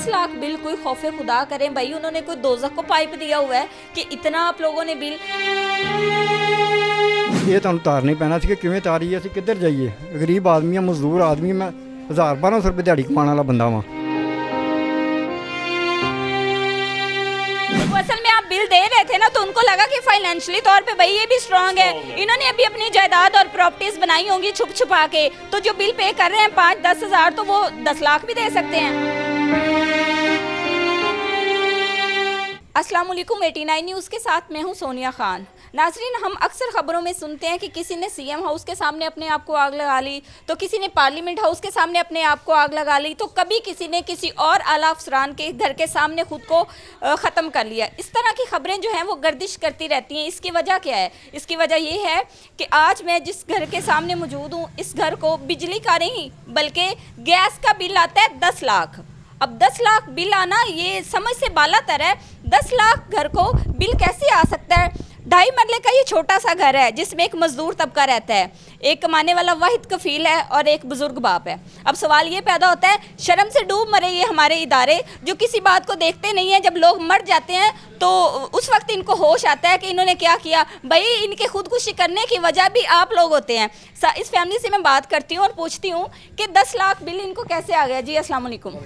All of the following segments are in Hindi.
10 लाख बिल कोई खौफे खुदा करें भाई, उन्होंने कोई दोज़ख को पाइप दिया हुआ है कि इतना आप लोगों ने बिल। ਇਹ ਤੁਹਾਨੂੰ ਤਾਰਨੀ ਪੈਣਾ ਸੀ ਕਿ ਕਿਵੇਂ ਤਾਰੀਏ, ਅਸੀਂ ਕਿੱਧਰ ਜਾਈਏ। ਗਰੀਬ ਆਦਮੀ ਆ, ਮਜ਼ਦੂਰ ਆਦਮੀ, ਮੈਂ 1000-1200 ਰੁਪਏ ਦਿਹਾੜੀ ਕਮਾਉਣ ਵਾਲਾ ਬੰਦਾ ਵਾਂ। तो असल में आप बिल दे रहे थे ना, तो उनको लगा कि फाइनेंशियली तौर पे भाई ये भी स्ट्रांग है, इन्होंने अभी अपनी जायदाद और प्रॉपर्टीज बनाई होंगी छुप छुपा के, तो जो बिल पे कर रहे हैं 5-10 हज़ार, तो वो 10 लाख भी दे सकते हैं। अस्सलाम वालेकुम, 89 न्यूज़ के साथ मैं हूं सोनिया खान। नाजरीन, हम अक्सर ख़बरों में सुनते हैं कि किसी ने सीएम हाउस के सामने अपने आप को आग लगा ली, तो किसी ने पार्लियामेंट हाउस के सामने अपने आप को आग लगा ली, तो कभी किसी ने किसी और आला अफसरान के घर के सामने खुद को ख़त्म कर लिया। इस तरह की खबरें जो हैं वो गर्दिश करती रहती हैं। इसकी वजह क्या है? इसकी वजह ये है कि आज मैं जिस घर के सामने मौजूद हूँ, इस घर को बिजली का नहीं बल्कि गैस का बिल आता है 10 लाख। अब 10 लाख बिल आना ये समझ से बालातर है। 10 लाख घर को बिल कैसे आ सकता है? 2.5 मरले का ये छोटा सा घर है जिसमें एक मजदूर तबका रहता है, एक कमाने वाला वाहिद कफील है और एक बुजुर्ग बाप है। अब सवाल ये पैदा होता है, शर्म से डूब मरे ये हमारे इदारे जो किसी बात को देखते नहीं हैं। जब लोग मर जाते हैं तो उस वक्त इनको होश आता है कि इन्होंने क्या किया। भाई, इनके खुदकुशी करने की वजह भी आप लोग होते हैं। इस फैमिली से मैं बात करती हूँ और पूछती हूँ कि 10 लाख बिल इनको कैसे आ गया। जी अस्सलाम वालेकुम।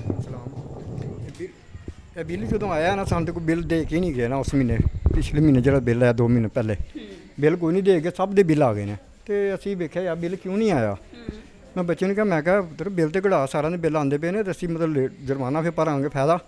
ਇਹ ਬਿੱਲ ਜਦੋਂ ਆਇਆ ਨਾ, ਸਾਨੂੰ ਤਾਂ ਕੋਈ ਬਿੱਲ ਦੇ ਕੇ ਨਹੀਂ ਗਿਆ ਨਾ ਉਸ ਮਹੀਨੇ। ਪਿਛਲੇ ਮਹੀਨੇ ਜਿਹੜਾ ਬਿੱਲ ਆਇਆ 2 ਮਹੀਨੇ ਪਹਿਲੇ, ਬਿੱਲ ਕੋਈ ਨਹੀਂ ਦੇ ਕੇ ਸਭ ਦੇ ਬਿੱਲ ਆ ਗਏ ਨੇ। ਤੇ ਅਸੀਂ ਵੇਖਿਆ ਯਾਰ ਬਿੱਲ ਕਿਉਂ ਨਹੀਂ ਆਇਆ। ਮੈਂ ਬੱਚੇ ਨੂੰ ਕਿਹਾ, ਮੈਂ ਕਿਹਾ ਪੁੱਤਰ ਬਿੱਲ ਤੇ ਕਢਾ, ਸਾਰਿਆਂ ਦੇ ਬਿੱਲ ਆਉਂਦੇ ਪਏ ਨੇ, ਤੇ ਅਸੀਂ ਮਤਲਬ ਜੁਰਮਾਨਾ ਫਿਰ ਭਰਾਂਗੇ, ਫਾਇਦਾ।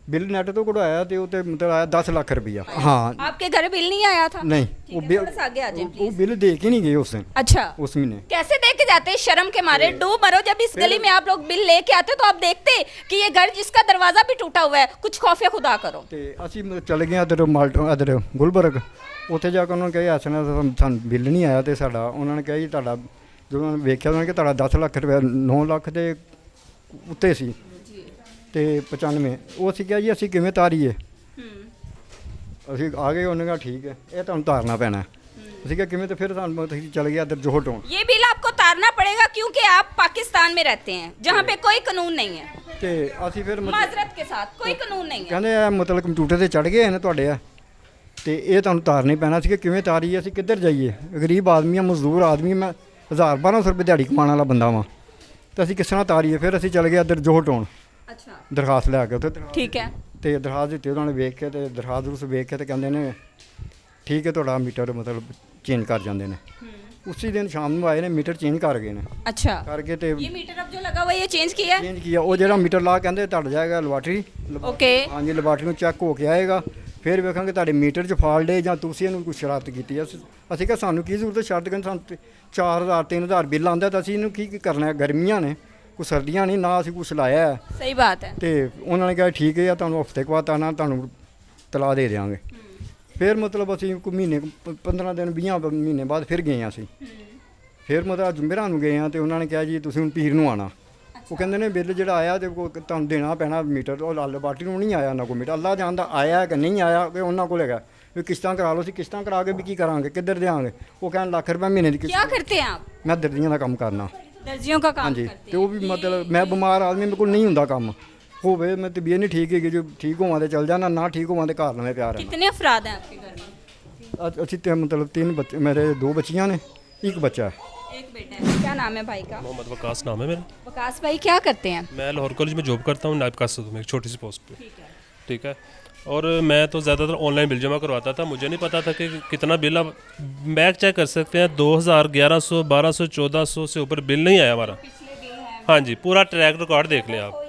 बिल नेट तो कढ़वाया तो मतलब आया 10 लाख रुपया। हाँ, आपके घर बिल नहीं आया था? नहीं, वो बिल थोड़ा सा आगे आ जाइए, वो बिल दे के नहीं गए उस दिन। अच्छा, उस महीने कैसे देख के जाते? शर्म के मारे डूब मरो। जब इस गली में आप लोग बिल लेके आते तो आप देखते कि ये घर जिसका दरवाजा भी टूटा हुआ है, कुछ खौफे खुदा करो। ਤੇ ਅਸੀਂ ਚਲੇ ਗਏ ਇੱਧਰ ਮਾਲਟਨ, ਇੱਧਰ ਗੁਲਬਰਗ। ਉੱਥੇ ਜਾ ਕੇ ਉਹਨਾਂ ਨੇ ਕਿਹਾ ਐਸਾ ਨਾ ਸਾਨੂੰ ਬਿੱਲ ਨਹੀਂ ਆਇਆ, ਤੇ ਸਾਡਾ ਉਹਨਾਂ ਨੇ ਕਿਹਾ ਜੀ ਤੁਹਾਡਾ, ਜਦੋਂ ਉਹਨਾਂ ਨੇ ਵੇਖਿਆ ਉਹਨਾਂ ਨੇ ਕਿ ਤੁਹਾਡਾ 10 ਲੱਖ ਰੁਪਇਆ 9 ਲੱਖ ਦੇ ਉੱਤੇ ਸੀ ਤੇ 95। ਉਹ ਅਸੀਂ ਕਿਹਾ ਜੀ ਅਸੀਂ ਕਿਵੇਂ ਤਾਰੀਏ। ਅਸੀਂ ਆ ਗਏ, ਉਹਨੇ ਕਿਹਾ ਠੀਕ ਹੈ, ਇਹ ਤੁਹਾਨੂੰ ਤਾਰਨਾ ਪੈਣਾ। ਅਸੀਂ ਕਿਹਾ ਕਿਵੇਂ, ਤੇ ਫਿਰ ਸਾਨੂੰ ਅਸੀਂ ਚਲੇ ਗਏ ਇੱਧਰ ਜੋਹਰ ਟਾਊਨ। ये बिल आपको तारना पड़ेगा क्योंकि आप पाकिस्तान में रहते हैं जहाँ पे कोई कानून नहीं है। ਤੇ ਅਸੀਂ ਫਿਰ माजरत के साथ कोई कानून नहीं है। ਕਹਿੰਦੇ ਆ ਮਤਲਬ ਕੰਪਿਊਟਰ ਤੇ ਚੜ ਗਏ ਨੇ ਤੁਹਾਡੇ ਆ, ਤੇ ਇਹ ਤੁਹਾਨੂੰ ਤਾਰਨੀ ਪੈਣਾ ਸੀ ਕਿ ਕਿਵੇਂ ਤਾਰੀਏ, ਅਸੀਂ ਕਿੱਧਰ ਜਾਈਏ। ਗਰੀਬ ਆਦਮੀ ਆ, ਮਜ਼ਦੂਰ ਆਦਮੀ, ਮੈਂ 1000-1200 ਰੁਪਏ ਦਿਹਾੜੀ ਕਮਾਉਣ ਵਾਲਾ ਬੰਦਾ ਵਾਂ, ਤੇ ਅਸੀਂ ਕਿਸ ਤਰ੍ਹਾਂ ਤਾਰੀਏ। ਫਿਰ ਅਸੀਂ ਚਲੇ ਗਏ ਇੱਧਰ ਜੋਹਰ ਟਾਊਨ, अच्छा, ਦਰਖਾਸਤ ਲੈ ਕੇ ਉੱਥੇ। ठीक है। ਤੇ ਦਰਖਾਸਤ ਦਿੱਤੀ ਉਹਨਾਂ ਨੇ, ਵੇਖ ਕੇ ਤੇ ਦਰਖਾਸਤ ਵੇਖ ਕੇ ਤੇ ਕਹਿੰਦੇ ਨੇ ਠੀਕ ਹੈ ਤੁਹਾਡਾ ਮੀਟਰ ਮਤਲਬ ਚੇਂਜ ਕਰ ਜਾਂਦੇ ਨੇ। ਉਸੇ ਦਿਨ ਸ਼ਾਮ ਨੂੰ ਆਏ ਨੇ, ਮੀਟਰ ਚੇਂਜ ਕਰ ਗਏ ਨੇ। अच्छा, ਕਰਕੇ ਤੇ ये मीटर अब जो लगा हुआ है ये चेंज किया है? ਚੇਂਜ ਕੀਤਾ। ਉਹ ਜਿਹੜਾ ਮੀਟਰ ਲਾ ਕਹਿੰਦੇ ਤੁਹਾਡਾ ਜਾਏਗਾ ਲੈਬਾਰਟਰੀ। ओके, ਹਾਂਜੀ, ਲੈਬਾਰਟਰੀ ਨੂੰ ਚੈੱਕ ਹੋ ਕੇ ਆਏਗਾ, ਫਿਰ ਵੇਖਾਂਗੇ ਤੁਹਾਡੇ ਮੀਟਰ 'ਚ ਫਾਲਟ ਹੈ ਜਾਂ ਤੁਸੀਂ ਇਹਨੂੰ ਕੋਈ ਸ਼ਰਾਰਤ ਕੀਤੀ ਹੈ। ਅਸੀਂ ਕਿਹਾ ਸਾਨੂੰ ਕੀ ਜ਼ਰੂਰਤ ਹੈ ਸ਼ਰਾਰਤ ਕਰਨ, ਸਾਨੂੰ 4000-3000 ਬਿੱਲ ਆਉਂਦਾ, ਤਾਂ ਅਸੀਂ ਇਹਨੂੰ ਕੀ ਕਰਨਾ ਹੈ। ਗਰਮੀਆਂ ਨੇ, ਕੋਈ ਸਰਦੀਆਂ ਨਹੀਂ, ਨਾ ਅਸੀਂ ਕੁਛ ਲਾਇਆ ਹੈ। सही बात है। ਤੇ ਉਹਨਾਂ ਨੇ ਕਿਹਾ ਠੀਕ ਹੈ, ਤੁਹਾਨੂੰ ਹਫ਼ਤੇ ਕੁ ਬਾਅਦ ਆਉਣਾ, ਤੁਹਾਨੂੰ ਤਲਾ ਦੇ ਦਿਆਂਗੇ। ਫਿਰ ਮਤਲਬ ਅਸੀਂ ਕੋਈ ਮਹੀਨੇ 15 ਦਿਨ 20 ਮਹੀਨੇ ਬਾਅਦ ਫਿਰ ਗਏ ਹਾਂ ਅਸੀਂ। ਫਿਰ ਮਤਲਬ ਜੁਮੇਰਾਂ ਨੂੰ ਗਏ ਹਾਂ, ਤੇ ਉਹਨਾਂ ਨੇ ਕਿਹਾ ਜੀ ਤੁਸੀਂ ਹੁਣ ਪੀਰ ਨੂੰ ਆਉਣਾ। ਉਹ ਕਹਿੰਦੇ ਨੇ ਬਿੱਲ ਜਿਹੜਾ ਆਇਆ ਤੇ ਤੁਹਾਨੂੰ ਦੇਣਾ ਪੈਣਾ ਮੀਟਰ। ਉਹ ਲਾਲ ਬਾਟੀ ਨੂੰ ਨਹੀਂ ਆਇਆ ਨਾ ਕੋਈ ਮੀਟਰ, ਅੱਲਾ ਜਾਣਦਾ ਆਇਆ ਕਿ ਨਹੀਂ ਆਇਆ, ਕਿ ਉਹਨਾਂ ਕੋਲ ਹੈਗਾ ਵੀ ਕਿਸ਼ਤਾਂ ਕਰਾ ਲਓ। ਅਸੀਂ ਕਿਸ਼ਤਾਂ ਕਰਾ ਕੇ ਵੀ ਕੀ ਕਰਾਂਗੇ, ਕਿੱਧਰ ਦਿਆਂਗੇ। ਉਹ ਕਹਿਣ ਲੱਖ ਰੁਪਏ ਮਹੀਨੇ ਦੀ क्या ਕਿਸ਼ਤ। करते हैं आप? ਮੈਂ ਦਰਜੀਆਂ ਦਾ ਕੰਮ ਕਰਨਾ। दर्जियों का काम ਹਾਂਜੀ, करते ਤੇ ਉਹ ਵੀ ਮਤਲਬ ਮੈਂ ਬਿਮਾਰ ਆਦਮੀ, ਮੇਰੇ ਕੋਲ ਨਹੀਂ ਹੁੰਦਾ ਕੰਮ। ਹੋਵੇ ਮੈਂ ਤਬੀਅਤ ਨਹੀਂ ਠੀਕ ਹੈਗੀ, ਜੋ ਠੀਕ ਹੋਵਾਂ ਤੇ ਚੱਲ ਜਾਣਾ, ਨਾ ਠੀਕ ਹੋਵਾਂ ਤੇ ਘਰ ਨਵੇਂ ਪਿਆਰ ਹੈ। कितने अफराद हैं आपके घर में? ਅਸੀਂ ਤੇ ਮਤਲਬ 3 ਬੱਚੇ, ਮੇਰੇ 2 ਬੱਚੀਆਂ ਨੇ, 1 ਬੱਚਾ ਹੈ। एक बेटा है। क्या नाम है भाई का? मोहम्मद वकास नाम है मेरा। वकास भाई क्या करते हैं? मैं लाहौर कॉलेज में जॉब करता हूँ, नायब कासिद हूँ, एक छोटी सी पोस्ट पे। ठीक है। ठीक है। और मैं तो ज़्यादातर ऑनलाइन बिल जमा करवाता था, मुझे नहीं पता था कि कितना बिल। अब बैक चेक कर सकते हैं, 2000, 1100, 1200, 1400 से ऊपर बिल नहीं आया हमारा। हाँ जी, पूरा ट्रैक रिकॉर्ड देख लें आप।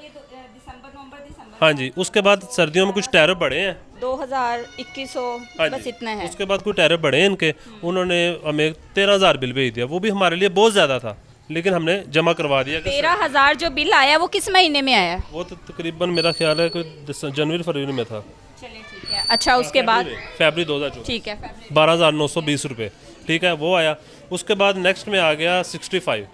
हाँ जी, उसके बाद सर्दियों में कुछ टैरिफ बढ़े हैं 2000, 2100, हाँ बस जी। इतना है। उसके बाद कुछ टैरिफ बढ़े हैं इनके, उन्होंने हमें 13000 बिल भेज दिया। वो भी हमारे लिए बहुत ज़्यादा था, लेकिन हमने जमा करवा दिया। 13,000 जो बिल आया वो किस महीने में आया? वो तो तकरीबन मेरा ख्याल है कोई जनवरी फरवरी में था। चलिए ठीक है। अच्छा, उसके बाद? फरवरी 2024। ठीक है, फरवरी। 12,920 रुपये। ठीक है, वो आया। उसके बाद नेक्स्ट में आ गया 6500।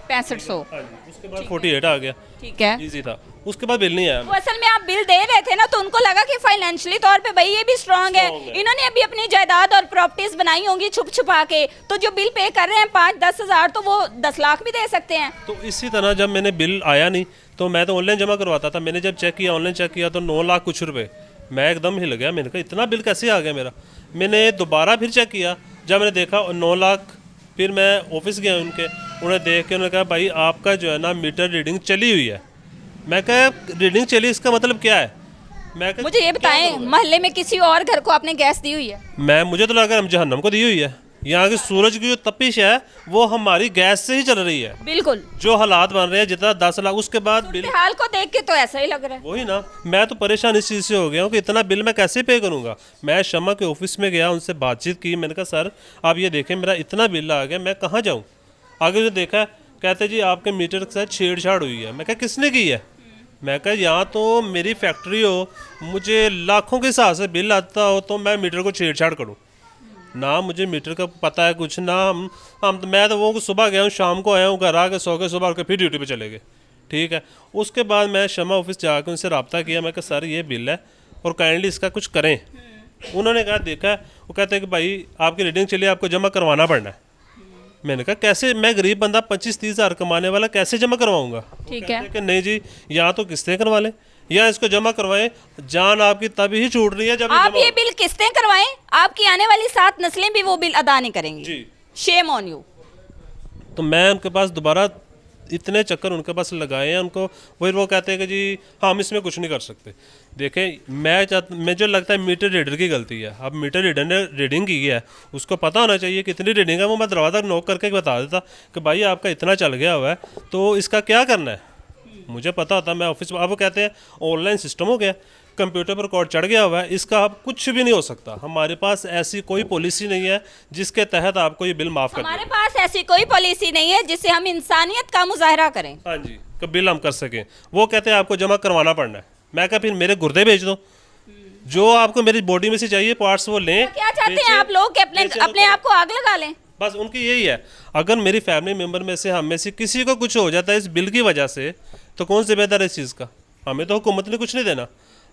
6500। उसके बाद 48 आ गया, ठीक है। इजी था। उसके बाद बिल नहीं आया। वो असल में आप बिल दे रहे थे ना, तो उनको लगा कि फाइनेंशियली तौर पे भाई ये भी स्ट्रांग है, इन्होंने अभी अपनी जायदाद और प्रॉपर्टीज बनाई होंगी छुप छुपा के, तो जो बिल पे कर रहे हैं 5-10 हज़ार, तो वो 10 लाख भी दे सकते हैं। तो इसी तरह जब मैंने बिल आया नहीं तो मैं तो ऑनलाइन जमा करवाता था। मैंने जब चेक किया, ऑनलाइन चेक किया तो 9 लाख कुछ रुपए। मैं एकदम हिल गया, मैंने कहा इतना बिल कैसे आ गया मेरा। मैंने दोबारा फिर चेक किया, जब मैंने देखा 9 लाख। फिर मैं ऑफिस गया उनके, उन्हें देख के उन्होंने कहा भाई आपका जो है ना मीटर रीडिंग चली हुई है। मैं कहा रीडिंग चली, इसका मतलब क्या है? मैं कहा मुझे ये बताएं, मोहल्ले में किसी और घर को आपने गैस दी हुई है? मुझे तो लगा हम जहन्नम को दी हुई है। यहाँ की सूरज की जो तपिश है वो हमारी गैस से ही चल रही है। बिल्कुल। जो हालात बन रहे हैं, जितना 10 लाख, उसके बाद बिल, हाल को देख के तो ऐसा ही लग रहा है। वही ना, मैं तो परेशान इस चीज़ से हो गया हूँ कि इतना बिल मैं कैसे पे करूँगा। मैं शमा के ऑफिस में गया, उनसे बातचीत की। मैंने कहा सर आप ये देखें मेरा इतना बिल आ गया, मैं कहाँ जाऊँ? आगे जो देखा, कहते जी आपके मीटर के साथ छेड़छाड़ हुई है। मैं कहा किसने की है? मैं कहा यहाँ तो मेरी फैक्ट्री हो, मुझे लाखों के हिसाब से बिल आता हो तो मैं मीटर को छेड़छाड़ करूँ ना? मुझे मीटर का पता है कुछ ना। हम मैं तो वो सुबह गया हूँ, शाम को आया हूँ, घर आके सो के सुबह उठ फिर ड्यूटी पे चले गए। ठीक है, उसके बाद मैं शमा ऑफिस जाकर उनसे रब्ता किया। मैं कहा सर ये बिल है और काइंडली इसका कुछ करें। उन्होंने कहा देखा, वो कहते हैं कि भाई आपकी रीडिंग चलिए, आपको जमा करवाना पड़ना है। मैंने कहा कैसे? मैं गरीब बंदा 25-30 हज़ार कमाने वाला कैसे जमा करवाऊंगा? ठीक है कि नहीं जी, यहाँ तो किस्तें करवा लें या इसको जमा करवाएं, जान आपकी तभी ही छूट रही है जब आप ये बिल किस्तें करवाएं, आपकी आने वाली 7 नस्लें भी वो बिल अदा नहीं करेंगी। जी। Shame on you. तो मैं उनके पास दोबारा इतने चक्कर उनके पास लगाए हैं उनको, वही वो कहते हैं कि जी हम इसमें कुछ नहीं कर सकते। देखें मुझे लगता है मीटर रीडर की गलती है। अब मीटर रीडर ने रीडिंग की है, उसको पता होना चाहिए कितनी रीडिंग है। वो मैं दरवाज़ा नॉक करके बता देता कि भाई आपका इतना चल गया हुआ है तो इसका क्या करना है। मुझे पता होता, मैं ऑफिस में। अब वो कहते हैं ऑनलाइन सिस्टम हो गया, कंप्यूटर पर कोड चढ़ गया हुआ है, इसका अब कुछ भी नहीं हो सकता। हमारे पास ऐसी कोई पॉलिसी नहीं है जिसके तहत आपको ये बिल माफ़ कर हमारे पास ऐसी कोई पॉलिसी नहीं है जिससे हम इंसानियत का मुजाहरा करें। हाँ जी, कि बिल हम कर सकें। वो कहते हैं आपको जमा करवाना पड़ना है। मैं कहा फिर मेरे गुर्दे भेज दो, जो आपको मेरी बॉडी में से चाहिए पार्ट्स वो लें। क्या चाहते हैं आप लोग कि अपने आप को आग लगा लें? बस उनकी यही है। अगर मेरी फैमिली मेम्बर में से, हम में से किसी को कुछ हो जाता है इस बिल की वजह से, तो कौन जिम्मेदार है इस चीज़ का? हमें तो हुकूमत ने कुछ नहीं देना।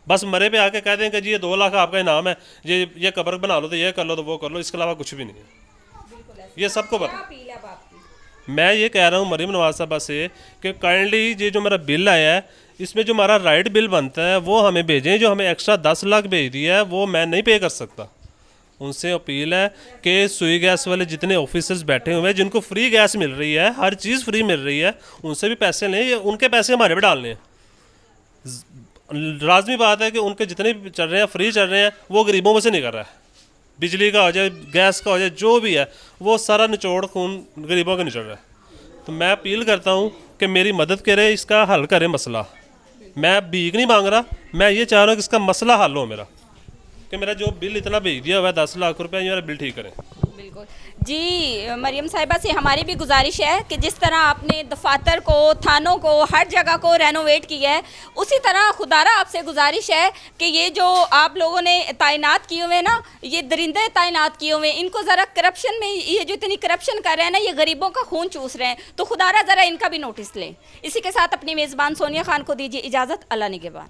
बस मरे पे आके कह दें कि जी ये 2 लाख आपका इनाम है, ये कब्र बना लो, तो ये कर लो, तो वो कर लो, इसके अलावा कुछ भी नहीं है। ये सबको पता। मैं ये कह रहा हूँ मरीम नवाज साहबा से कि काइंडली ये जो मेरा बिल आया है, इसमें जो हमारा राइट बिल बनता है वो हमें भेजें। जो हमें एक्स्ट्रा 10 लाख भेज दिया है वो मैं नहीं पे कर सकता। उनसे अपील है कि सुई गैस वाले जितने ऑफिसर्स बैठे हुए हैं, जिनको फ्री गैस मिल रही है, हर चीज़ फ्री मिल रही है, उनसे भी पैसे लें। ये उनके पैसे हमारे पे डालने हैं। लाजमी बात है कि उनके जितने भी चल रहे हैं, फ्री चल रहे हैं, वो गरीबों में से नहीं कर रहा है। बिजली का हो जाए, गैस का हो जाए, जो भी है, वो सारा निचोड़ खून गरीबों का निचड़ रहा है। तो मैं अपील करता हूँ कि मेरी मदद करें, इसका हल करें मसला। मैं भीख नहीं मांग रहा, मैं ये चाह रहा हूँ कि इसका मसला हल हो मेरा, कि मेरा जो बिल इतना भेज दिया हुआ है 10 लाख रुपए, ये मेरा बिल ठीक करें। बिल्कुल जी। मरियम साहिबा से हमारी भी गुजारिश है कि जिस तरह आपने दफातर को, थानों को, हर जगह को रेनोवेट किया है, उसी तरह खुदारा आपसे गुजारिश है कि ये जो आप लोगों ने तैनात किए हुए ना, ये दरिंदे तैनात किए हुए, इनको ज़रा करप्शन में, ये जो इतनी करप्शन कर रहे हैं ना, ये गरीबों का खून चूस रहे हैं, तो खुदारा ज़रा इनका भी नोटिस लें। इसी के साथ अपनी मेज़बान सोनिया खान को दीजिए इजाज़त। अल्लाह निगहबान।